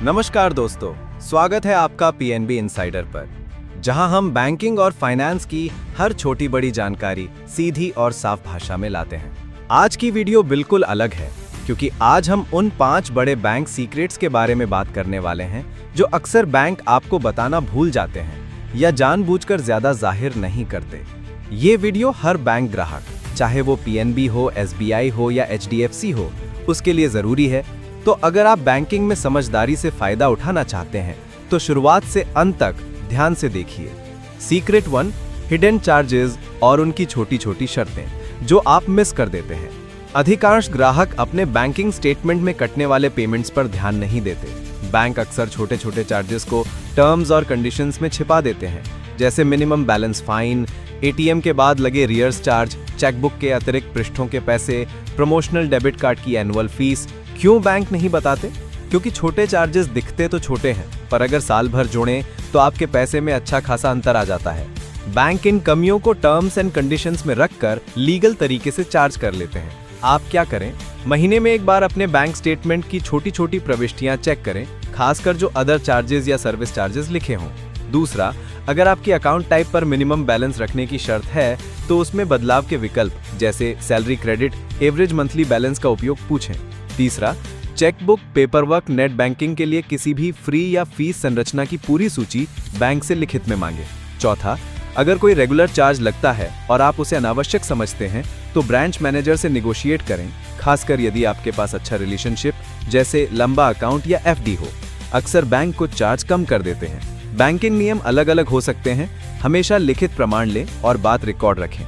नमस्कार दोस्तों, स्वागत है आपका पीएनबी इनसाइडर पर, जहां हम बैंकिंग और फाइनेंस की हर छोटी बड़ी जानकारी सीधी और साफ भाषा में लाते हैं। आज की वीडियो बिल्कुल अलग है, क्योंकि आज हम उन 5 बड़े बैंक सीक्रेट्स के बारे में बात करने वाले हैं जो अक्सर बैंक आपको बताना भूल जाते हैं या जानबूझकर ज्यादा जाहिर नहीं करते। ये वीडियो हर बैंक ग्राहक, चाहे वो पीएनबी हो, एसबीआई हो या एचडीएफसी हो, उसके लिए जरूरी है। तो अगर आप बैंकिंग में समझदारी से फायदा उठाना चाहते हैं तो शुरुआत से अंत तक ध्यान से देखिए। सीक्रेट 1, हिडन चार्जेस और उनकी छोटी छोटी शर्तें जो आप मिस कर देते हैं। अधिकांश ग्राहक अपने बैंकिंग स्टेटमेंट में कटने वाले पेमेंट्स पर ध्यान नहीं देते। बैंक अक्सर छोटे छोटे चार्जेस को टर्म्स और कंडीशंस में छिपा देते हैं, जैसे मिनिमम बैलेंस फाइन, एटीएम के बाद लगे रियर्स चार्ज, चेकबुक के अतिरिक्त पृष्ठों के पैसे, प्रमोशनल डेबिट कार्ड की एनुअल फीस। क्यों बैंक नहीं बताते? क्योंकि छोटे चार्जेस दिखते तो छोटे हैं, पर अगर साल भर जोड़ें तो आपके पैसे में अच्छा खासा अंतर आ जाता है। बैंक इन कमियों को टर्म्स एंड कंडीशंस में रखकर लीगल तरीके से चार्ज कर लेते हैं। आप क्या करें? महीने में एक बार अपने बैंक स्टेटमेंट की छोटी छोटी प्रविष्टियां चेक करें, खासकर जो अदर चार्जेस या सर्विस चार्जेस लिखे हों। दूसरा, अगर आपकी अकाउंट टाइप पर मिनिमम बैलेंस रखने की शर्त है तो उसमें बदलाव के विकल्प जैसे salary credit, average monthly balance का उपयोग पूछें। तीसरा, चेकबुक, पेपरवर्क, नेट बैंकिंग के लिए किसी भी फ्री या फीस संरचना की पूरी सूची बैंक से लिखित में मांगे। चौथा, अगर कोई रेगुलर चार्ज लगता है और आप उसे अनावश्यक समझते हैं तो ब्रांच मैनेजर से निगोशिएट करें, खासकर यदि आपके पास अच्छा रिलेशनशिप जैसे लंबा अकाउंट या एफडी हो। अक्सर बैंक कुछ चार्ज कम कर देते हैं। बैंकिंग नियम अलग अलग हो सकते हैं, हमेशा लिखित प्रमाण लें और बात रिकॉर्ड रखें।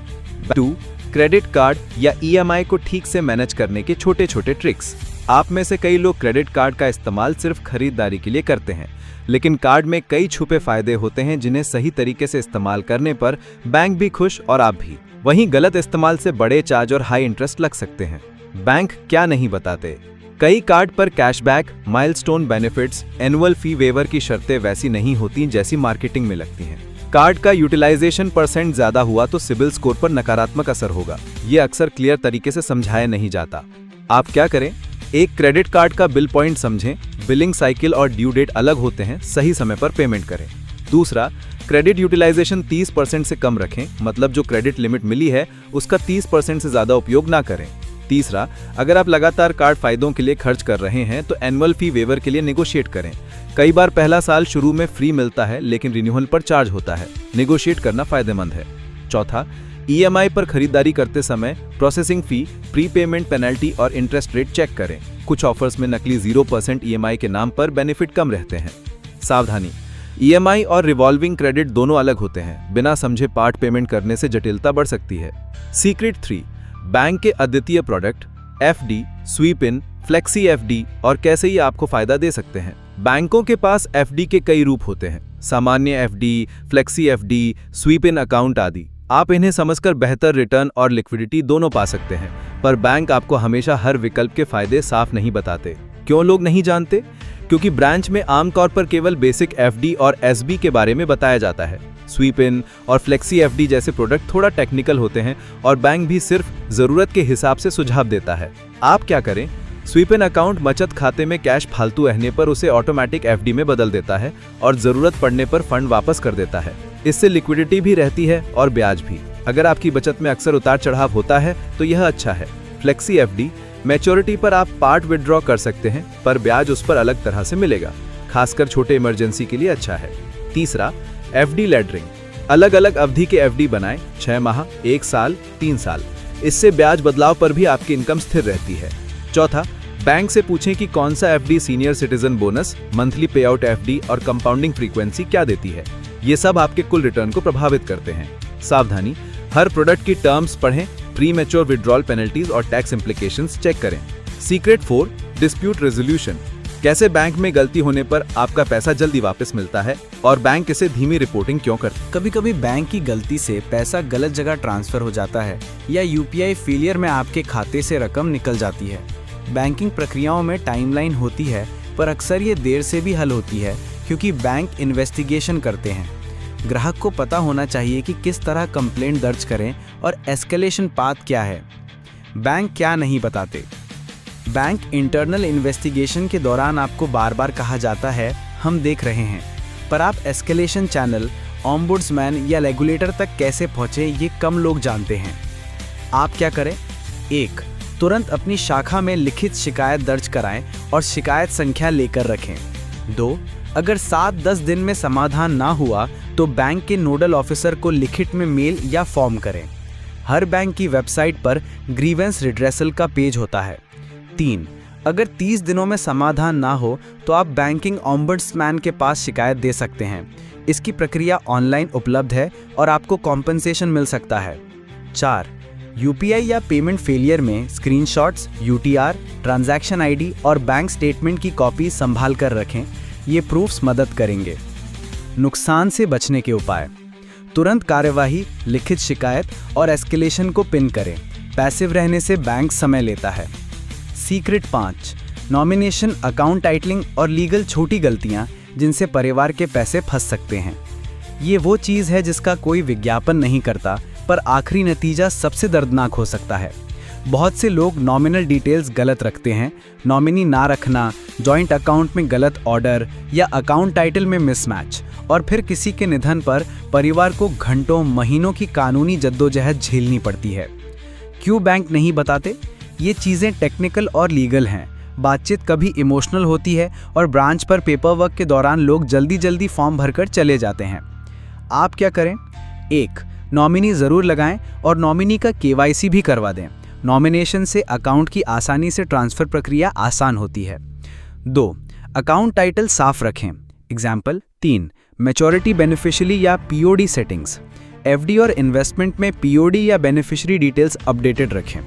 2, क्रेडिट कार्ड या ईएमआई को ठीक से मैनेज करने के छोटे छोटे ट्रिक्स। आप में से कई लोग क्रेडिट कार्ड का इस्तेमाल सिर्फ खरीदारी के लिए करते हैं, लेकिन कार्ड में कई छुपे फायदे होते हैं जिन्हें सही तरीके से इस्तेमाल करने पर बैंक भी खुश और आप भी। वहीं गलत इस्तेमाल से बड़े चार्ज और हाई इंटरेस्ट लग सकते हैं। बैंक क्या नहीं बताते? कई कार्ड पर cashback, milestone benefits, annual fee waiver की शर्तें वैसी नहीं होती जैसी मार्केटिंग में लगती हैं। कार्ड का यूटिलाइजेशन % ज्यादा हुआ तो सिबिल स्कोर पर नकारात्मक असर होगा। ये अक्सर क्लियर तरीके से समझाया नहीं जाता। आप क्या करें? एक क्रेडिट कार्ड का बिल पॉइंट समझें, बिलिंग साइकिल और ड्यू डेट अलग होते हैं, सही समय पर पेमेंट करें। दूसरा, क्रेडिट यूटिलाइजेशन 30% से कम रखें, मतलब जो क्रेडिट लिमिट मिली है उसका 30% से ज्यादा उपयोग ना करें। तीसरा, अगर आप लगातार कार्ड फायदों के लिए खर्च कर रहे हैं तो एनुअल फी वेवर के लिए नेगोशिएट करें। कई बार पहला साल शुरू में फ्री मिलता है लेकिन रिन्यूअल पर चार्ज होता है। नेगोशिएट करना फायदेमंद है। चौथा, ईएमआई पर खरीदारी करते समय processing fee, pre payment penalty और इंटरेस्ट रेट चेक करें। कुछ ऑफर्स में नकली 0% ईएमआई के नाम पर बेनिफिट कम रहते हैं। सावधानी, ईएमआई और रिवॉल्विंग क्रेडिट दोनों अलग होते हैं। बिना समझे पार्ट पेमेंट करने से जटिलता बढ़ सकती है। सीक्रेट 3, बैंक के अद्वितीय प्रोडक्ट एफडी, स्वीप इन, फ्लेक्सी एफडी और कैसे ये आपको फायदा दे सकते हैं। बैंकों के पास एफडी के कई रूप होते हैं, सामान्य एफडी, फ्लेक्सी एफडी, स्वीप इन अकाउंट आदि। आप इन्हें समझकर बेहतर रिटर्न और लिक्विडिटी दोनों पा सकते हैं, पर बैंक आपको हमेशा हर विकल्प के फायदे साफ नहीं बताते। क्यों लोग नहीं जानते? क्योंकि ब्रांच में आमतौर पर केवल बेसिक एफडी और एसबी के बारे में बताया जाता है। स्वीप इन और फ्लेक्सी एफडी जैसे प्रोडक्ट थोड़ा टेक्निकल होते हैं और बैंक भी सिर्फ जरूरत के हिसाब से सुझाव देता है। आप क्या करें? स्वीप इन अकाउंट बचत खाते में कैश फालतू रहने पर उसे ऑटोमेटिक एफडी में बदल देता है और जरूरत पड़ने पर फंड वापस कर देता है। इससे लिक्विडिटी भी रहती है और ब्याज भी। अगर आपकी बचत में अक्सर उतार चढ़ाव होता है तो यह अच्छा है। फ्लेक्सी एफडी, मैच्योरिटी पर आप पार्ट विड्रॉ कर सकते हैं, पर ब्याज उस पर अलग तरह से मिलेगा। खासकर छोटे इमरजेंसी के लिए अच्छा है। तीसरा, एफडी लैडरिंग, अलग अलग अवधि के एफडी बनाएं, 6 माह, 1 साल, 3 साल। इससे ब्याज बदलाव पर भी आपकी इनकम स्थिर रहती है। चौथा, बैंक से पूछें कि कौन सा FD senior citizen bonus, monthly पे आउट एफडी और कंपाउंडिंग फ्रीक्वेंसी क्या देती है। ये सब आपके कुल रिटर्न को प्रभावित करते हैं। सावधानी, हर प्रोडक्ट की टर्म्स पढ़ें, प्री मैच्योर विड्रॉल पेनल्टीज और टैक्स इम्प्लीकेशंस चेक करें। सीक्रेट 4, डिस्प्यूट रेजोल्यूशन, कैसे बैंक में गलती होने पर आपका पैसा जल्दी वापस मिलता है और बैंक इसे धीमी रिपोर्टिंग क्यों करता है। कभी कभी बैंक की गलती से पैसा गलत जगह ट्रांसफर हो जाता है या यूपीआई फेलियर में आपके खाते से रकम निकल जाती है। बैंकिंग प्रक्रियाओं में टाइमलाइन होती है, पर अक्सर ये देर से भी हल होती है क्योंकि बैंक इन्वेस्टिगेशन करते हैं। ग्राहक को पता होना चाहिए कि किस तरह कंप्लेंट दर्ज करें और एस्केलेशन पाथ क्या है। बैंक क्या नहीं बताते? बैंक इंटरनल इन्वेस्टिगेशन के दौरान आपको बार बार कहा जाता है हम देख रहे हैं, पर आप एस्केलेशन चैनल, ऑम्बुड्समैन या रेगुलेटर तक कैसे पहुंचे ये कम लोग जानते हैं। आप क्या करें? 1. तुरंत अपनी शाखा में लिखित शिकायत दर्ज कराएं और शिकायत संख्या लेकर रखें। 2. अगर 7-10 दिन में समाधान ना हुआ तो बैंक के नोडल ऑफिसर को लिखित में मेल या फॉर्म करें। हर बैंक की वेबसाइट पर ग्रीवेंस रिड्रेसल का पेज होता है। 3. अगर 30 दिनों में समाधान ना हो तो आप बैंकिंग ऑम्बुड्समैन के पास शिकायत दे सकते हैं। इसकी प्रक्रिया ऑनलाइन उपलब्ध है और आपको कॉम्पनसेशन मिल सकता है। 4. यूपीआई या पेमेंट फेलियर में स्क्रीनशॉट्स, यूटीआर, ट्रांजैक्शन आईडी और बैंक स्टेटमेंट की कॉपी संभाल कर रखें। ये प्रूफ्स मदद करेंगे। नुकसान से बचने के उपाय: तुरंत कार्यवाही, लिखित शिकायत और एस्केलेशन को पिन करें। पैसिव रहने से बैंक समय लेता है। सीक्रेट 5. नॉमिनेशन, अकाउंट टाइटलिंग और लीगल छोटी गलतियां जिनसे परिवार के पैसे फंस सकते हैं। ये वो चीज़ है जिसका कोई विज्ञापन नहीं करता, पर आखिरी नतीजा सबसे दर्दनाक हो सकता है। बहुत से लोग नॉमिनल डिटेल्स गलत रखते हैं, नॉमिनी ना रखना, जॉइंट अकाउंट में गलत ऑर्डर या अकाउंट टाइटल में मिसमैच, और फिर किसी के निधन पर परिवार को घंटों महीनों की कानूनी जद्दोजहद झेलनी पड़ती है। क्यों बैंक नहीं बताते? ये चीज़ें टेक्निकल और लीगल हैं। बातचीत कभी इमोशनल होती है और ब्रांच पर पेपर वर्क के दौरान लोग जल्दी फॉर्म भरकर चले जाते हैं। आप क्या करें? 1. नॉमिनी ज़रूर लगाएं और नॉमिनी का केवाईसी भी करवा दें। नॉमिनेशन से अकाउंट की आसानी से ट्रांसफ़र प्रक्रिया आसान होती है। 2. अकाउंट टाइटल साफ रखें। एग्जाम्पल 3. मैच्योरिटी बेनिफिशियरी या पीओडी सेटिंग्स। एफडी और इन्वेस्टमेंट में पीओडी या बेनिफिशियरी डिटेल्स अपडेटेड रखें।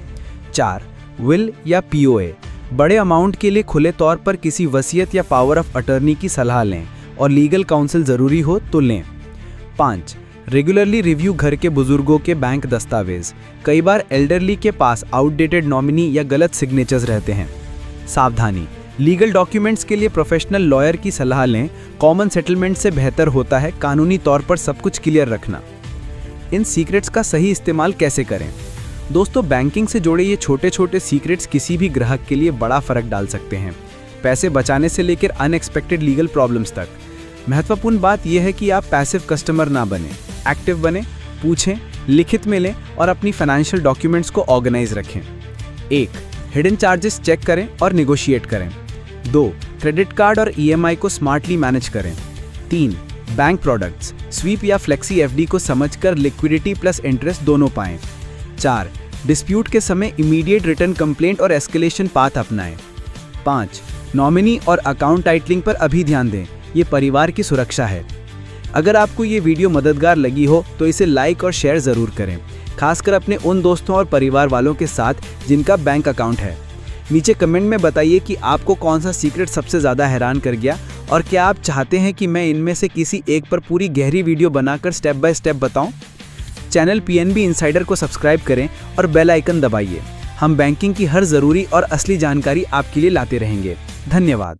4. विल या पीओए। बड़े अमाउंट के लिए खुले तौर पर किसी वसीयत या पावर ऑफ अटर्नी की सलाह लें और लीगल काउंसिल ज़रूरी हो तो लें। 5. रेगुलरली रिव्यू घर के बुजुर्गों के बैंक दस्तावेज। कई बार एल्डरली के पास आउटडेटेड नॉमिनी या गलत सिग्नेचर्स रहते हैं। सावधानी: लीगल डॉक्यूमेंट्स के लिए प्रोफेशनल लॉयर की सलाह लें। कॉमन सेटलमेंट से बेहतर होता है कानूनी तौर पर सब कुछ क्लियर रखना। इन सीक्रेट्स का सही इस्तेमाल कैसे करें? दोस्तों, बैंकिंग से जुड़े ये छोटे छोटे सीक्रेट्स किसी भी ग्राहक के लिए बड़ा फर्क डाल सकते हैं, पैसे बचाने से लेकर अनएक्सपेक्टेड लीगल प्रॉब्लम्स तक। महत्वपूर्ण बात यह है कि आप पैसिव कस्टमर ना बने, एक्टिव बने, पूछें, लिखित में लें और अपनी फाइनेंशियल डॉक्यूमेंट्स को ऑर्गेनाइज रखें। 1. हिडन चार्जेस चेक करें और निगोशिएट करें। 2. क्रेडिट कार्ड और ईएमआई को स्मार्टली मैनेज करें। 3. बैंक प्रोडक्ट्स, स्वीप या फ्लेक्सी एफडी को समझकर लिक्विडिटी प्लस इंटरेस्ट दोनों पाएं। 4. डिस्प्यूट के समय इमीडिएट रिटर्न कंप्लेंट और एस्केलेशन पाथ अपनाएं। 5. नॉमिनी और अकाउंट टाइटलिंग पर अभी ध्यान दें, ये परिवार की सुरक्षा है। अगर आपको ये वीडियो मददगार लगी हो तो इसे लाइक और शेयर ज़रूर करें, खासकर अपने उन दोस्तों और परिवार वालों के साथ जिनका बैंक अकाउंट है। नीचे कमेंट में बताइए कि आपको कौन सा सीक्रेट सबसे ज़्यादा हैरान कर गया और क्या आप चाहते हैं कि मैं इनमें से किसी एक पर पूरी गहरी वीडियो बनाकर स्टेप बाय स्टेप बताऊं? चैनल पीएनबी इनसाइडर को सब्सक्राइब करें और बेल आइकन दबाइए। हम बैंकिंग की हर ज़रूरी और असली जानकारी आपके लिए लाते रहेंगे। धन्यवाद।